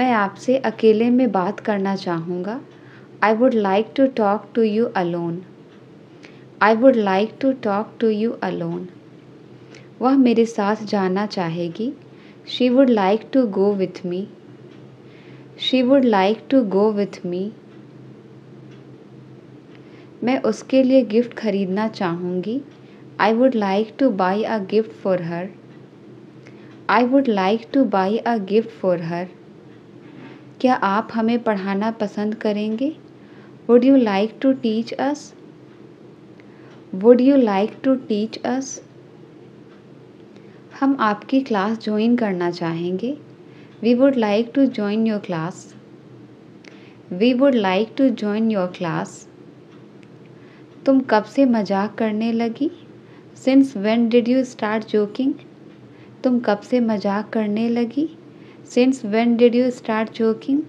मैं आपसे अकेले में बात करना चाहूँगा। I would like to talk to you alone. I would like to talk to you alone. वह मेरे साथ जाना चाहेगी। She would like to go with me. She would like to go with me. मैं उसके लिए गिफ्ट खरीदना चाहूँगी। I would like to buy a gift for her. I would like to buy a gift for her. क्या आप हमें पढ़ाना पसंद करेंगे? Would you like to teach us? Would you like to teach us? हम आपकी क्लास ज्वाइन करना चाहेंगे। We would like to join your class. We would like to join your class. तुम कब से मजाक करने लगी? Since when did you start joking? तुम कब से मजाक करने लगी? Since when did you start joking?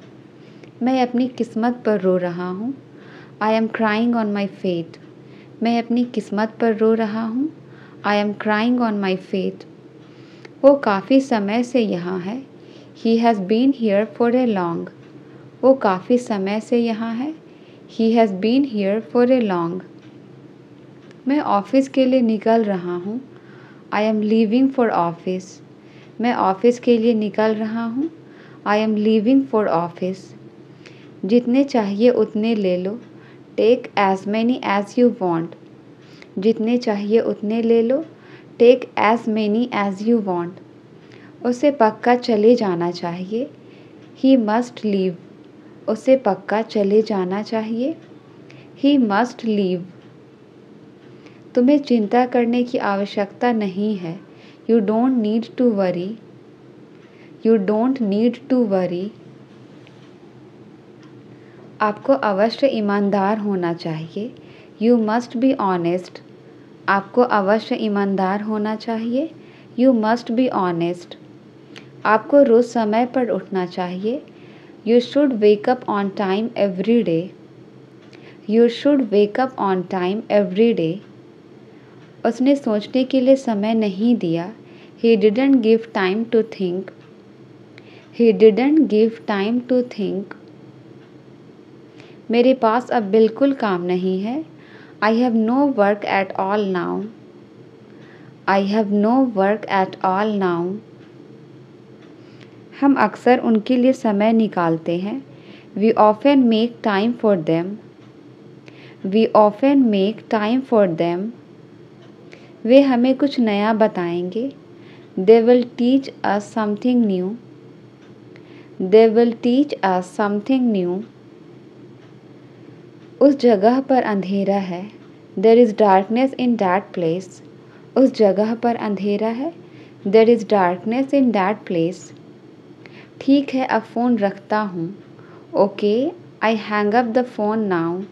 मैं अपनी किस्मत पर रो रहा हूँ। I am crying on my fate. मैं अपनी किस्मत पर रो रहा हूँ। I am crying on my fate. वो काफ़ी समय से यहाँ है। He has been here for a long. वो काफ़ी समय से यहाँ है। He has been here for a long. मैं ऑफ़िस के लिए निकल रहा हूँ। I am leaving for office. मैं ऑफ़िस के लिए निकल रहा हूँ। I am leaving for office. जितने चाहिए उतने ले लो। Take as many as you want. जितने चाहिए उतने ले लो। Take as many as you want. उसे पक्का चले जाना चाहिए। He must leave. उसे पक्का चले जाना चाहिए। He must leave. तुम्हें चिंता करने की आवश्यकता नहीं है। You don't need to worry. You don't need to worry. आपको अवश्य ईमानदार होना चाहिए। You must be honest. आपको अवश्य ईमानदार होना चाहिए। You must be honest. आपको रोज़ समय पर उठना चाहिए। You should wake up on time every day. You should wake up on time every day. उसने सोचने के लिए समय नहीं दिया। He didn't give time to think. He didn't give time to think. मेरे पास अब बिल्कुल काम नहीं है। I have no work at all now. I have no work at all now. हम अक्सर उनके लिए समय निकालते हैं। We often make time for them. We often make time for them. वे हमें कुछ नया बताएंगे। They will teach us something new. They will teach us something new. उस जगह पर अंधेरा है। There is darkness in that place. उस जगह पर अंधेरा है। There is darkness in that place. ठीक है, अब फ़ोन रखता हूँ। Okay, I hang up the phone now.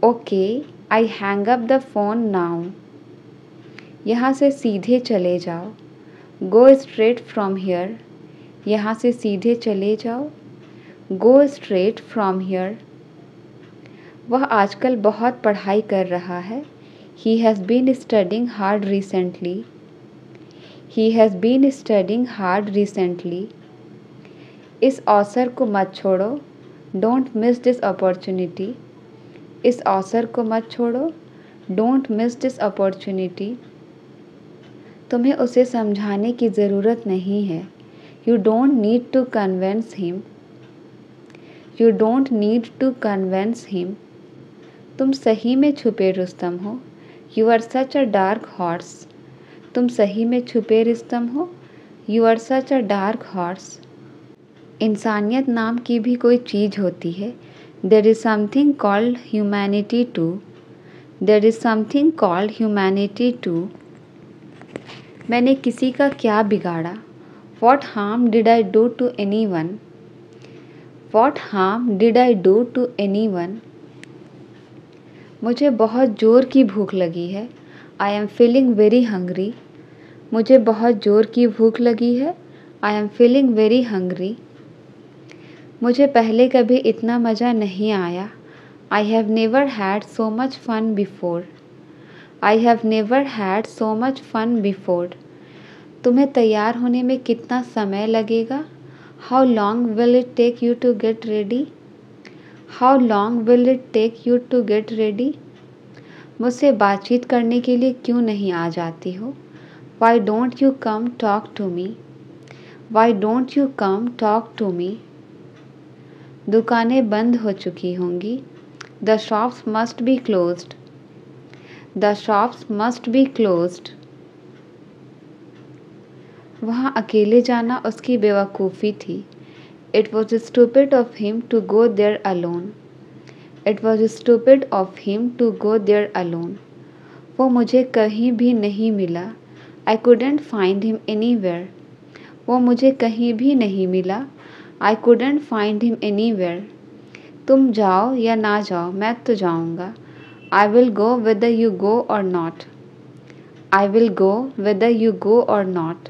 Okay, I hang up the phone now. यहाँ से सीधे चले जाओ। Go straight from here. यहाँ से सीधे चले जाओ। Go straight from here. वह आजकल बहुत पढ़ाई कर रहा है। He has been studying hard recently. He has been studying hard recently. इस अवसर को मत छोड़ो। Don't miss this opportunity. इस अवसर को मत छोड़ो। Don't miss this opportunity. तुम्हें उसे समझाने की ज़रूरत नहीं है। You don't need to convince him. You don't need to convince him. तुम सही में छुपे रुस्तम हो। You are such a dark horse. तुम सही में छुपे रुस्तम हो। You are such a dark horse. इंसानियत नाम की भी कोई चीज़ होती है। There is something called humanity too. There is something called humanity too. मैंने किसी का क्या बिगाड़ा? What harm did I do to anyone? What harm did I do to anyone? मुझे बहुत ज़ोर की भूख लगी है। I am feeling very hungry. मुझे बहुत ज़ोर की भूख लगी है। I am feeling very hungry. मुझे पहले कभी इतना मज़ा नहीं आया। I have never had so much fun before. I have never had so much fun before. तुम्हें तैयार होने में कितना समय लगेगा? How long will it take you to get ready? How long will it take you to get ready? मुझसे बातचीत करने के लिए क्यों नहीं आ जाती हो? Why don't you come talk to me? Why don't you come talk to me? दुकानें बंद हो चुकी होंगी। The shops must be closed. The shops must be closed. वहाँ अकेले जाना उसकी बेवकूफ़ी थी। It was stupid of him to go there alone. It was stupid of him to go there alone. वो मुझे कहीं भी नहीं मिला। I couldn't find him anywhere. वो मुझे कहीं भी नहीं मिला। I couldn't find him anywhere. तुम जाओ या ना जाओ, मैं तो जाऊँगा। I will go whether you go or not. I will go whether you go or not.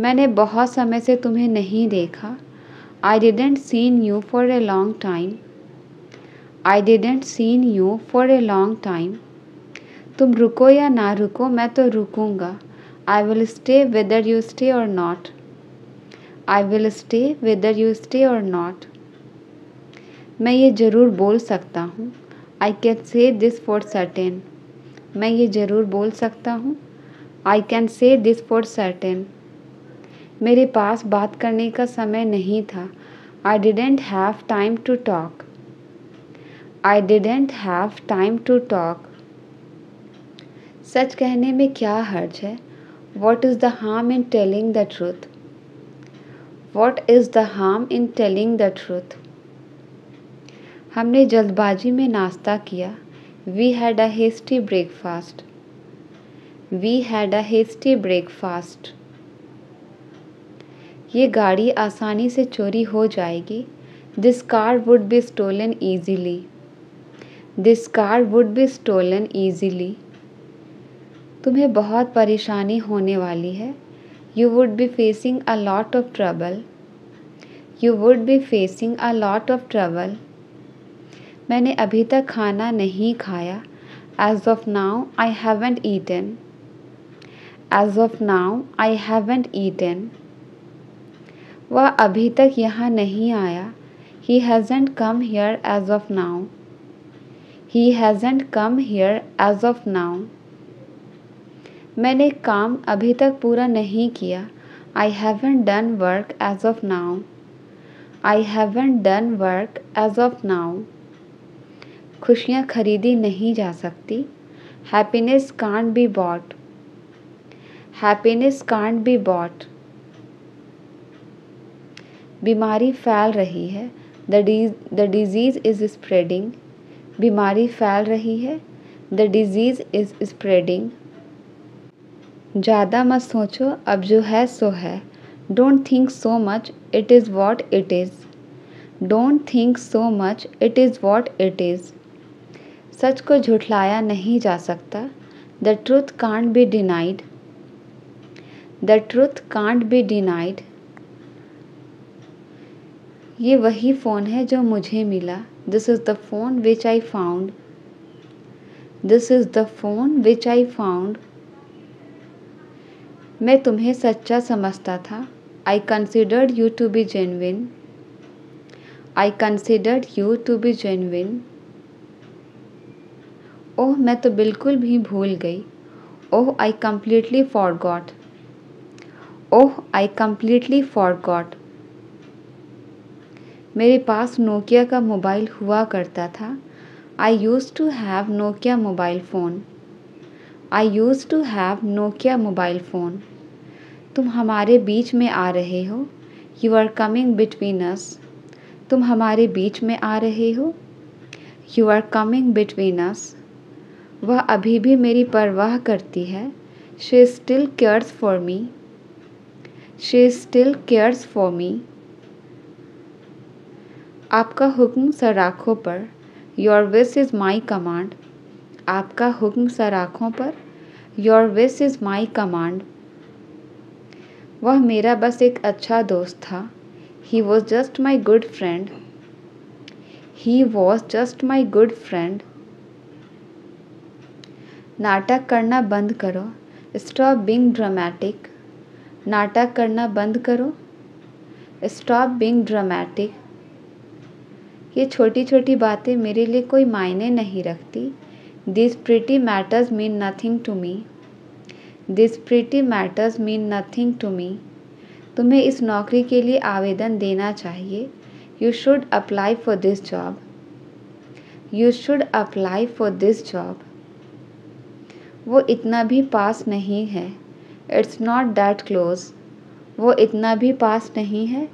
मैंने बहुत समय से तुम्हें नहीं देखा। I didn't seen you for a long time. I didn't seen you for a long time. तुम रुको या ना रुको, मैं तो रुकूंगा। I will stay whether you stay or not. I will stay whether you stay or not. मैं ये ज़रूर बोल सकता हूँ। I can say this for certain. मैं ये ज़रूर बोल सकता हूँ। I can say this for certain. मेरे पास बात करने का समय नहीं था। I didn't have time to talk. I didn't have time to talk. सच कहने में क्या हर्ज है? What is the harm in telling the truth? What is the harm in telling the truth? हमने जल्दबाजी में नाश्ता किया। We had a hasty breakfast. We had a hasty breakfast. ये गाड़ी आसानी से चोरी हो जाएगी। This car would be stolen easily. This car would be stolen easily. तुम्हें बहुत परेशानी होने वाली है। You would be facing a lot of trouble. You would be facing a lot of trouble. मैंने अभी तक खाना नहीं खाया। As of now, I haven't eaten. As of now, I haven't eaten. वह अभी तक यहाँ नहीं आया। He hasn't come here as of now. He hasn't come here as of now. मैंने काम अभी तक पूरा नहीं किया। I haven't done work as of now. I haven't done work as of now. खुशियाँ खरीदी नहीं जा सकती। Happiness can't be bought. Happiness can't be bought. बीमारी फैल रही है। The disease is spreading. बीमारी फैल रही है। The disease is spreading. ज़्यादा मत सोचो, अब जो है सो है। Don't think so much, it is what it is. Don't think so much, it is what it is. सच को झुठलाया नहीं जा सकता। The truth can't be denied. The truth can't be denied. ये वही फ़ोन है जो मुझे मिला। This is the phone which I found. This is the phone which I found. मैं तुम्हें सच्चा समझता था। I considered you to be genuine. I considered you to be genuine. ओह, मैं तो बिल्कुल भी भूल गई। ओह, I completely forgot. Oh, I completely forgot. मेरे पास नोकिया का मोबाइल हुआ करता था। I used to have Nokia mobile phone. I used to have Nokia mobile phone. तुम हमारे बीच में आ रहे हो। You are coming between us. तुम हमारे बीच में आ रहे हो। You are coming between us. वह अभी भी मेरी परवाह करती है। She still cares for me. She still cares for me. आपका हुक्म सराखों पर। Your wish is my command. आपका हुक्म सराखों पर। Your wish is my command. वह मेरा बस एक अच्छा दोस्त था। He was just my good friend. He was just my good friend. नाटक करना बंद करो। Stop being dramatic. नाटक करना बंद करो। Stop being dramatic. ये छोटी छोटी बातें मेरे लिए कोई मायने नहीं रखती। This pretty matters mean nothing to me. This pretty matters mean nothing to me. तुम्हें इस नौकरी के लिए आवेदन देना चाहिए। You should apply for this job. You should apply for this job. वो इतना भी पास नहीं है। It's not that close. वो इतना भी पास नहीं है।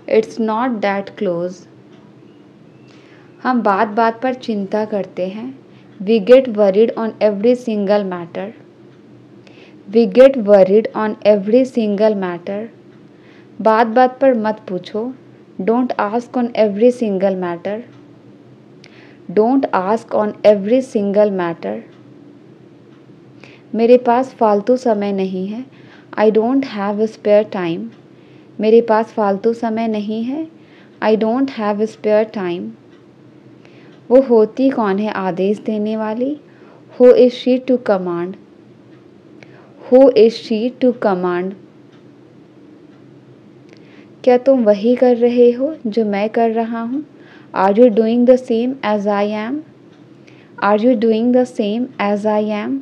It's not that close. हम बात बात पर चिंता करते हैं। We get worried on every single matter. We get worried on every single matter. बात बात पर मत पूछो। Don't ask on every single matter. Don't ask on every single matter. मेरे पास फालतू समय नहीं है। I don't have spare time. मेरे पास फालतू समय नहीं है। I don't have spare time. वो होती कौन है आदेश देने वाली? Who is she to command? Who is she to command? क्या तुम वही कर रहे हो जो मैं कर रहा हूँ? Are you doing the same as I am? Are you doing the same as I am?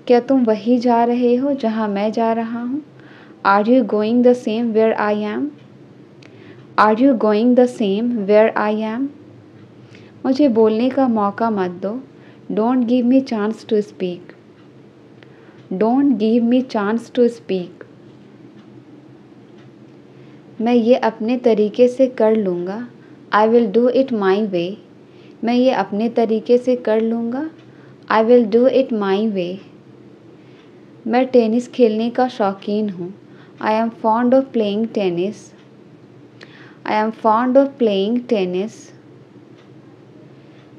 क्या तुम वही जा रहे हो जहाँ मैं जा रहा हूँ? Are you going the same where I am? Are you going the same where I am? मुझे बोलने का मौका मत दो। Don't give me chance to speak. Don't give me chance to speak. मैं ये अपने तरीके से कर लूँगा। I will do it my way. मैं ये अपने तरीके से कर लूँगा। I will do it my way. मैं टेनिस खेलने का शौकीन हूँ। आई am fond of playing tennis. I am fond of playing tennis.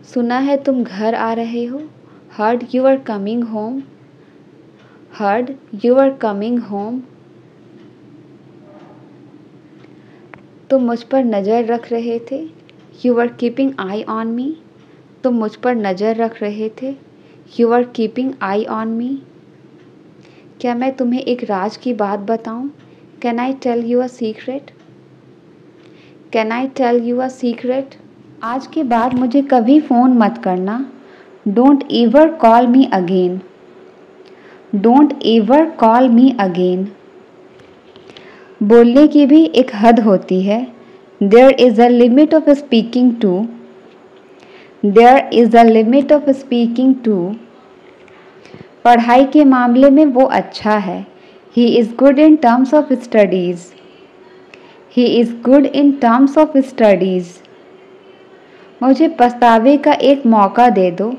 सुना है तुम घर आ रहे हो। Heard you are coming home. Heard you are coming home. तुम मुझ पर नज़र रख रहे थे। You are keeping eye on me. तुम मुझ पर नज़र रख रहे थे। You are keeping eye on me. क्या मैं तुम्हें एक राज की बात बताऊं? Can I tell you a secret? Can I tell you a secret? आज के बाद मुझे कभी फ़ोन मत करना। Don't ever call me again. Don't ever call me again. बोलने की भी एक हद होती है। There is a limit of speaking too. There is a limit of speaking too. पढ़ाई के मामले में वो अच्छा है। He is good in terms of studies. He is good in terms of studies. मुझे पछतावे का एक मौका दे दो।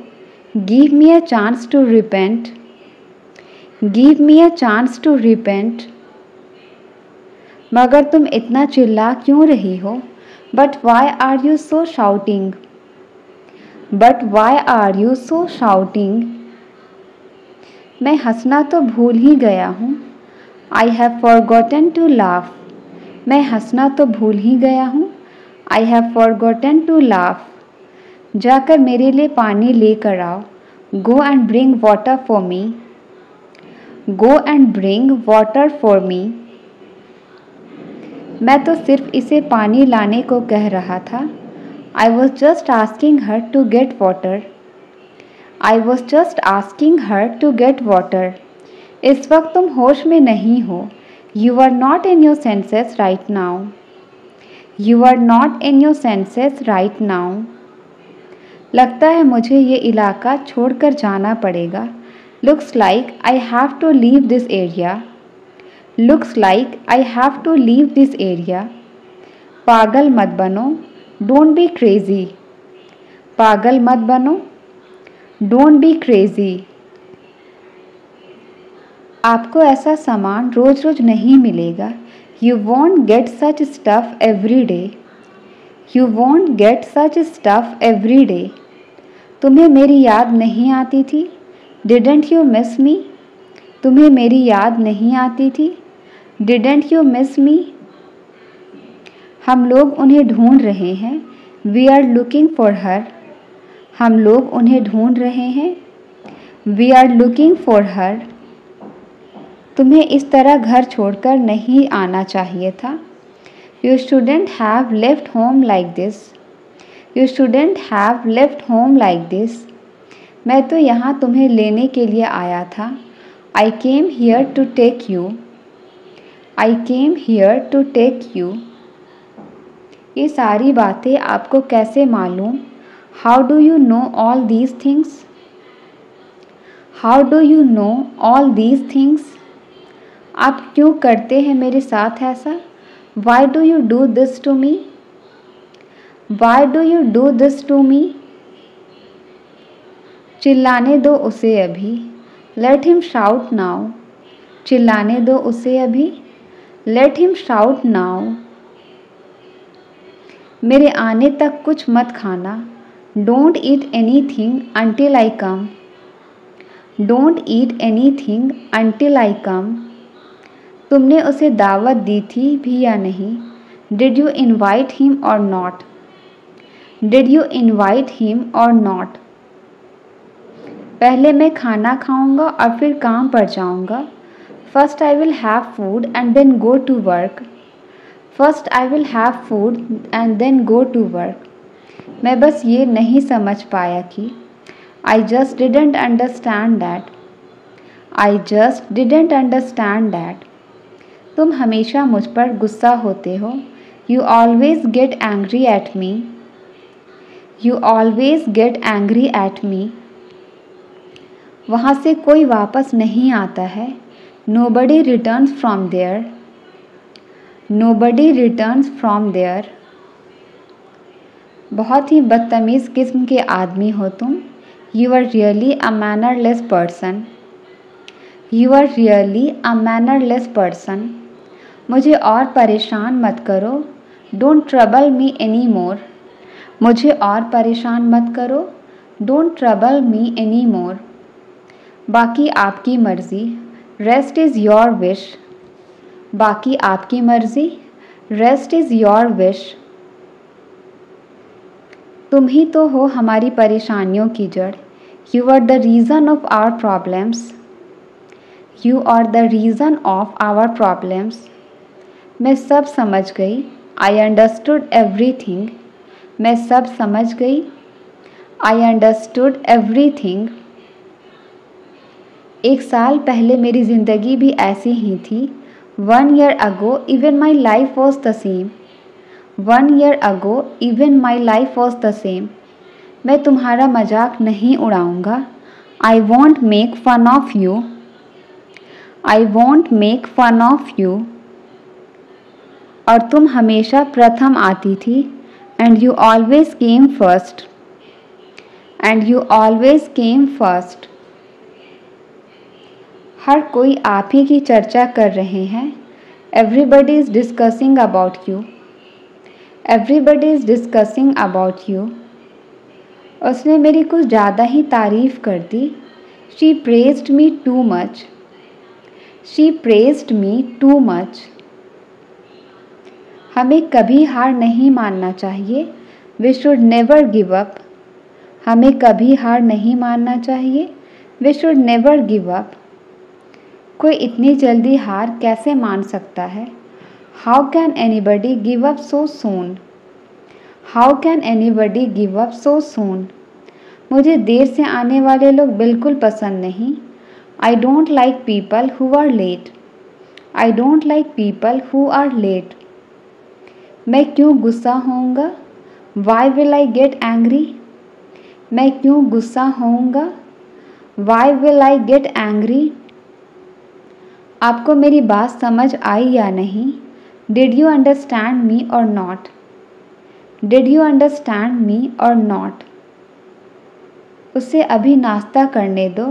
Give me a chance to repent. Give me a chance to repent. मगर तुम इतना चिल्ला क्यों रही हो? But why are you so shouting? But why are you so shouting? मैं हंसना तो भूल ही गया हूँ। I have forgotten to laugh. मैं हंसना तो भूल ही गया हूँ। I have forgotten to laugh. जाकर मेरे लिए पानी लेकर आओ। Go and bring water for me. Go and bring water for मी। मैं तो सिर्फ इसे पानी लाने को कह रहा था। I was just asking her to get water. I was just asking her to get water. इस वक्त तुम होश में नहीं हो। You are not in your senses right now. You are not in your senses right now. लगता है मुझे ये इलाका छोड़कर जाना पड़ेगा। Looks like I have to leave this area. Looks like I have to leave this area. पागल मत बनो। Don't be crazy. पागल मत बनो। Don't be crazy. आपको ऐसा सामान रोज़ रोज़ नहीं मिलेगा। You won't get such stuff every day. You won't get such stuff every day. तुम्हें मेरी याद नहीं आती थी? Didn't you miss me? तुम्हें मेरी याद नहीं आती थी? Didn't you miss me? हम लोग उन्हें ढूंढ रहे हैं। We are looking for her. हम लोग उन्हें ढूंढ रहे हैं। वी आर लुकिंग फॉर हर। तुम्हें इस तरह घर छोड़कर नहीं आना चाहिए था। You shouldn't have left home like this. You shouldn't have left home like this. मैं तो यहाँ तुम्हें लेने के लिए आया था. I came here to take you. I came here to take you. ये सारी बातें आपको कैसे मालूम? How do you know all these things? How do you know all these things? आप क्यों करते हैं मेरे साथ ऐसा? Why do you do this to me? Why do you do this to me? चिल्लाने दो उसे अभी. Let him shout now. चिल्लाने दो उसे अभी. Let him shout now. मेरे आने तक कुछ मत खाना. Don't eat anything until I come. Don't eat anything until I come. तुमने उसे दावत दी थी भी या नहीं? Did you invite him or not? Did you invite him or not? पहले मैं खाना खाऊंगा और फिर काम पर जाऊंगा. First I will have food and then go to work. First I will have food and then go to work. मैं बस ये नहीं समझ पाया कि I just didn't understand that. I just didn't understand that. तुम हमेशा मुझ पर गुस्सा होते हो. You always get angry at me. You always get angry at me. वहाँ से कोई वापस नहीं आता है. Nobody returns from there. Nobody returns from there. बहुत ही बदतमीज़ किस्म के आदमी हो तुम. You are really a mannerless person. You are really a mannerless person. मुझे और परेशान मत करो. Don't trouble me anymore. मुझे और परेशान मत करो. Don't trouble me anymore. बाकी आपकी मर्ज़ी. Rest is your wish. बाकी आपकी मर्ज़ी. Rest is your wish. तुम ही तो हो हमारी परेशानियों की जड़. You are the reason of our problems. You are the reason of our problems. मैं सब समझ गई. I understood everything. मैं सब समझ गई. I understood everything. एक साल पहले मेरी ज़िंदगी भी ऐसी ही थी. 1 year ago even my life was the same. 1 year ago even my life was the same. मैं तुम्हारा मजाक नहीं उड़ाऊंगा. I won't make fun of you. I won't make fun of you. और तुम हमेशा प्रथम आती थी. And you always came first. And you always came first. हर कोई आप ही की चर्चा कर रहे हैं. Everybody is discussing about you. Everybody is discussing about you. उसने मेरी कुछ ज़्यादा ही तारीफ़ कर दी. She praised me too much. She praised me too much. हमें कभी हार नहीं मानना चाहिए. We should never give up. हमें कभी हार नहीं मानना चाहिए. We should never give up. कोई इतनी जल्दी हार कैसे मान सकता है? How can anybody give up so soon? How can anybody give up so soon? मुझे देर से आने वाले लोग बिल्कुल पसंद नहीं. I don't like people who are late. I don't like people who are late. मैं क्यों गुस्सा होऊंगा? Why will I get angry? मैं क्यों गुस्सा होऊंगा? Why will I get angry? आपको मेरी बात समझ आई या नहीं? Did you understand me or not? Did you understand me or not? उसे अभी नाश्ता करने दो.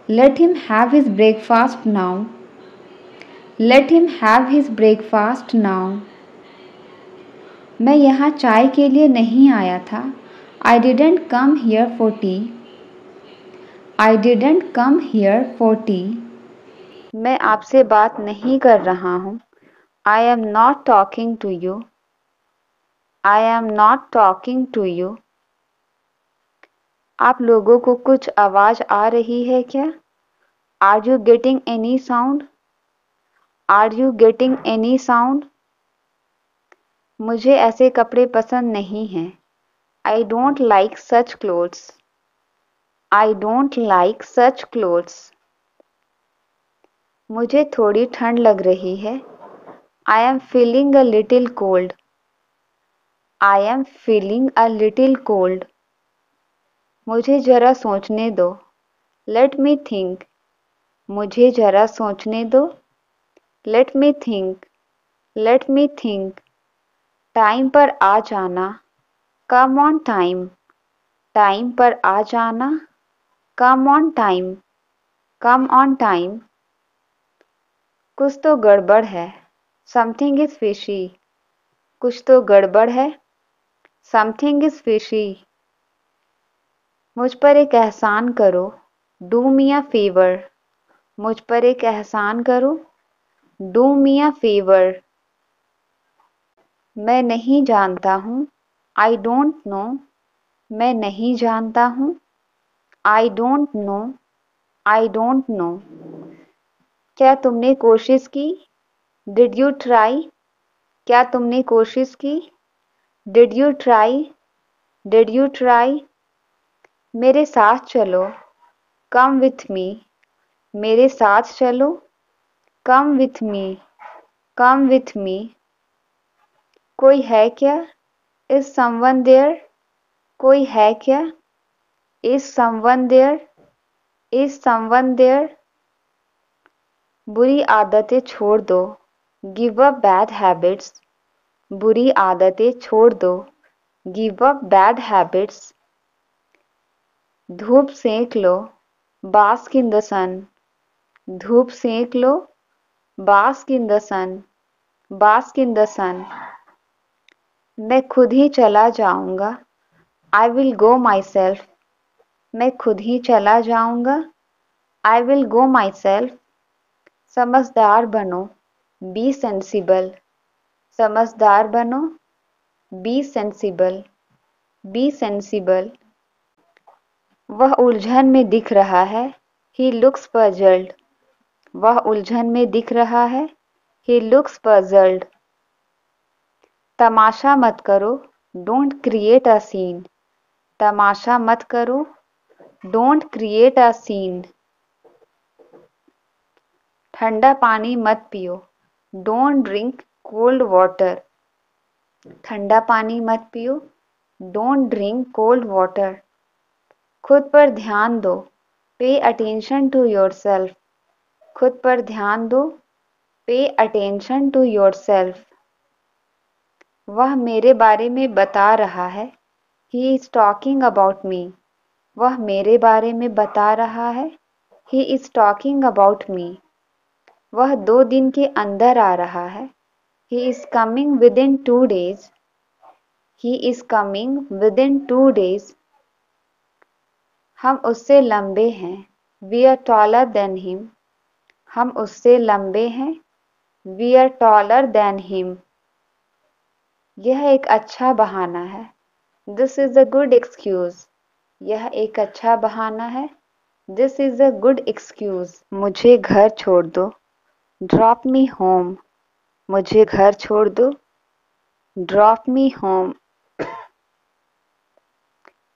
Let him have his breakfast now. Let him have his breakfast now. मैं यहाँ चाय के लिए नहीं आया था. I didn't come here for tea. I didn't come here for tea. मैं आपसे बात नहीं कर रहा हूँ. I am not talking to you. I am not talking to you. आप लोगों को कुछ आवाज़ आ रही है क्या? Are you getting any sound? Are you getting any sound? मुझे ऐसे कपड़े पसंद नहीं हैं। I don't like such clothes. I don't like such clothes. मुझे थोड़ी ठंड लग रही है। I am feeling a little cold. I am feeling a little cold. मुझे जरा सोचने दो। Let me think. मुझे जरा सोचने दो। Let me think. Let me think. Time पर आ जाना। Come on time. टाइम पर आ जाना। Come on time. Come on time. कुछ तो गड़बड़ है। Something is fishy. कुछ तो गड़बड़ है। Something is fishy. मुझ पर एक एहसान करो। Do me a favor. मुझ पर एक एहसान करो। Do me a favor. मैं नहीं जानता हूँ। I don't know. मैं नहीं जानता हूँ। I don't know. I don't know. क्या तुमने कोशिश की? Did you try? क्या तुमने कोशिश की? Did you try? Did you try? मेरे साथ चलो। Come with me. मेरे साथ चलो। Come with me. Come with me. कोई है क्या? Is someone there? कोई है क्या? Is someone there? Is someone there? बुरी आदतें छोड़ दो। Give up bad habits. बुरी आदतें छोड़ दो। Give up bad habits. धूप सेंक लो। Bask in the sun. धूप सेंक लो। Bask in the sun. Bask in the sun. मैं खुद ही चला जाऊंगा। I will go myself. मैं खुद ही चला जाऊंगा। I will go myself. समझदार बनो। Be sensible. समझदार बनो। Be sensible. Be sensible. वह उलझन में दिख रहा है। He looks puzzled. वह उलझन में दिख रहा है। He looks puzzled. तमाशा मत करो। Don't create a scene. तमाशा मत करो। Don't create a scene. ठंडा पानी मत पियो। Don't drink cold water. ठंडा पानी मत पियो। Don't drink cold water. खुद पर ध्यान दो। Pay attention to yourself. खुद पर ध्यान दो। Pay attention to yourself. वह मेरे बारे में बता रहा है। He is talking about me. वह मेरे बारे में बता रहा है। He is talking about me. वह 2 दिन के अंदर आ रहा है। He is coming within 2 days. He is coming within 2 days. हम उससे लंबे हैं। We are taller than him. हम उससे लंबे हैं। We are taller than him. यह एक अच्छा बहाना है। This is a good excuse. यह एक अच्छा बहाना है। This is a good excuse. मुझे घर छोड़ दो। Drop me home. मुझे घर छोड़ दो। Drop me home.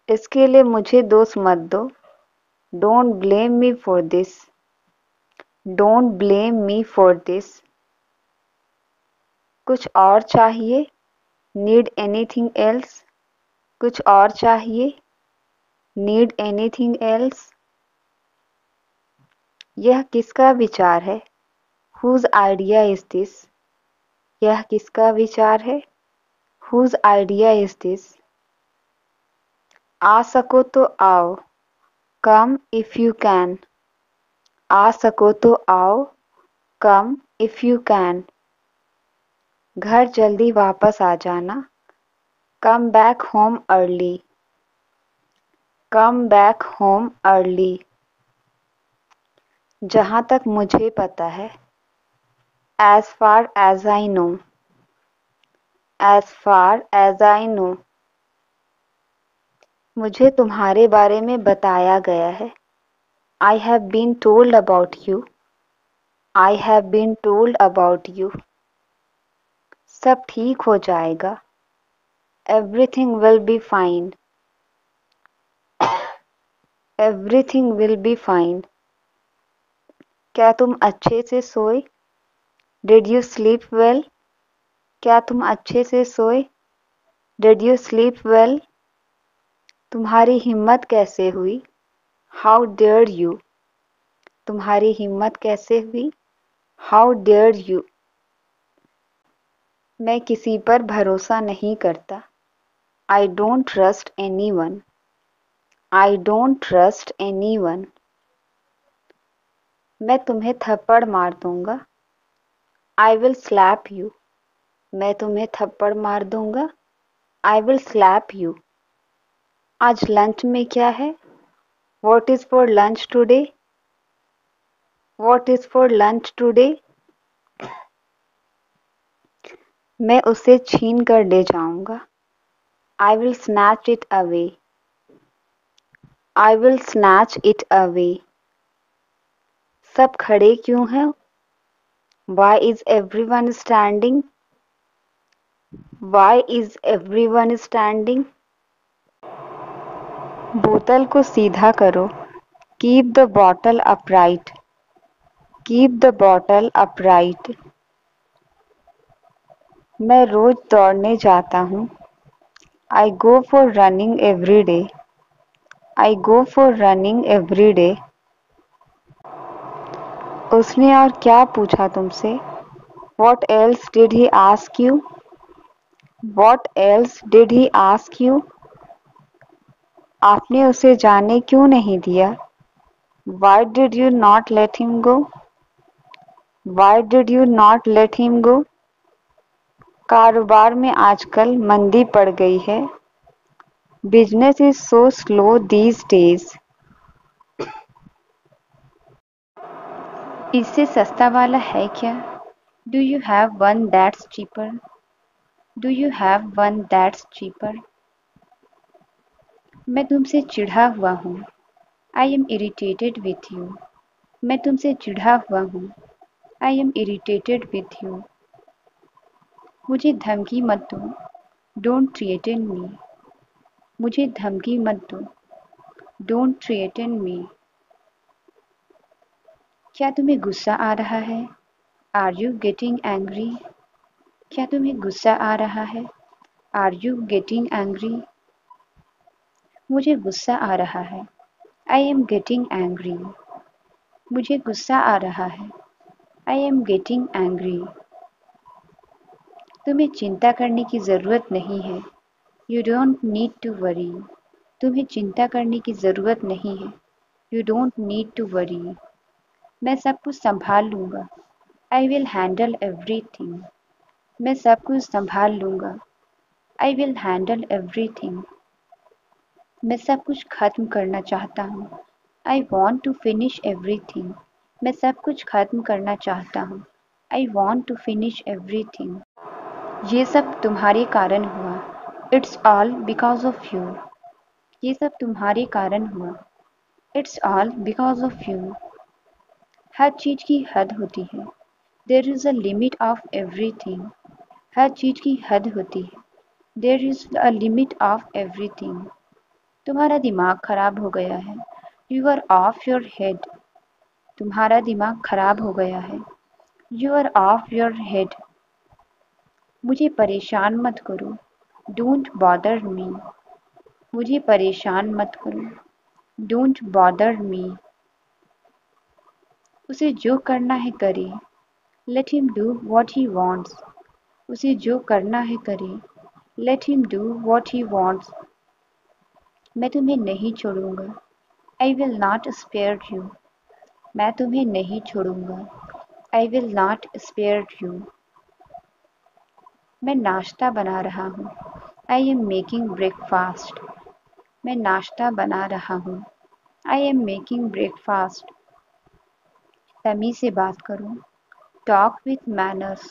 इसके लिए मुझे दोष मत दो। Don't blame me for this. Don't blame me for this. कुछ और चाहिए? Need anything else? कुछ और चाहिए? Need anything else? यह किसका विचार है? Whose idea is this? यह किसका विचार है? Whose idea is this? आ सको तो आओ। Come if you can. आ सको तो आओ। Come if you can. घर जल्दी वापस आ जाना। Come back home early. Come back home early. जहाँ तक मुझे पता है। As far as I know. As far as I know. मुझे तुम्हारे बारे में बताया गया है। I have been told about you. I have been told about you. सब ठीक हो जाएगा। Everything will be fine. Everything will be fine. क्या तुम अच्छे से सोए? Did you sleep well? क्या तुम अच्छे से सोए? Did you sleep well? तुम्हारी हिम्मत कैसे हुई? How dare you? तुम्हारी हिम्मत कैसे हुई? How dare you? मैं किसी पर भरोसा नहीं करता। I don't trust anyone. I don't trust anyone. मैं तुम्हें थप्पड़ मार दूंगा। I will slap you. मैं तुम्हें थप्पड़ मार दूंगा। I will slap you. आज लंच में क्या है? What is for lunch today? What is for lunch today? मैं उसे छीन कर ले जाऊंगा। I will snatch it away. I will snatch it away. सब खड़े क्यों हैं? Why is everyone standing? Why is everyone standing? बोतल को सीधा करो। Keep the bottle upright. Keep the bottle upright. मैं रोज दौड़ने जाता हूँ। I go for running every day. I go for running every day. उसने और क्या पूछा तुमसे? What else did he ask you? What else did he ask you? आपने उसे जाने क्यों नहीं दिया? Why did you not let him go? Why did you not let him go? कारोबार में आजकल मंदी पड़ गई है। Business is so slow these days. इससे सस्ता वाला है क्या? Do you have one that's cheaper? Do you have one that's cheaper? मैं तुमसे चिढ़ा हुआ हूँ। I am irritated with you. मैं तुमसे चिढ़ा हुआ हूँ। I am irritated with you. मुझे धमकी मत दो। Don't threaten me. मुझे धमकी मत दो। Don't threaten me. क्या तुम्हें गुस्सा आ रहा है? Are you getting angry? क्या तुम्हें गुस्सा आ रहा है? Are you getting angry? मुझे गुस्सा आ रहा है। I am getting angry. मुझे गुस्सा आ रहा है। I am getting angry. तुम्हें चिंता करने की ज़रूरत नहीं है। You don't need to worry. तुम्हें चिंता करने की ज़रूरत नहीं है। You don't need to worry. मैं सब कुछ संभाल लूँगा। I will handle everything. मैं सब कुछ संभाल लूँगा। I will handle everything. मैं सब कुछ खत्म करना चाहता हूँ। I want to finish everything. मैं सब कुछ खत्म करना चाहता हूँ। I want to finish everything. ये सब तुम्हारे कारण हुआ। It's all because of you. ये सब तुम्हारे कारण हुआ। It's all because of you. हर चीज़ की हद होती है। There is a limit of everything. हर चीज़ की हद होती है। There is a limit of everything. तुम्हारा दिमाग खराब हो गया है। You are off your head. तुम्हारा दिमाग खराब हो गया है। You are off your head. मुझे परेशान मत करो। Don't bother me. मुझे परेशान मत करो। Don't bother me. उसे जो करना है करे। Let him do what he wants. उसे जो करना है करे। Let him do what he wants. मैं तुम्हें नहीं छोड़ूंगा। I will not spare you. मैं तुम्हें नहीं छोड़ूंगा। I will not spare you. मैं नाश्ता बना रहा हूँ। I am making breakfast. मैं नाश्ता बना रहा हूँ। I am making breakfast. तमीज़ से बात करो। Talk with manners.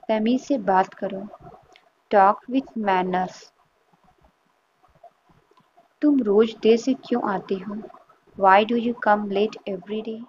तमीज़ से बात करो। Talk with manners. तुम रोज देर से क्यों आते हो? Why do you come late every day?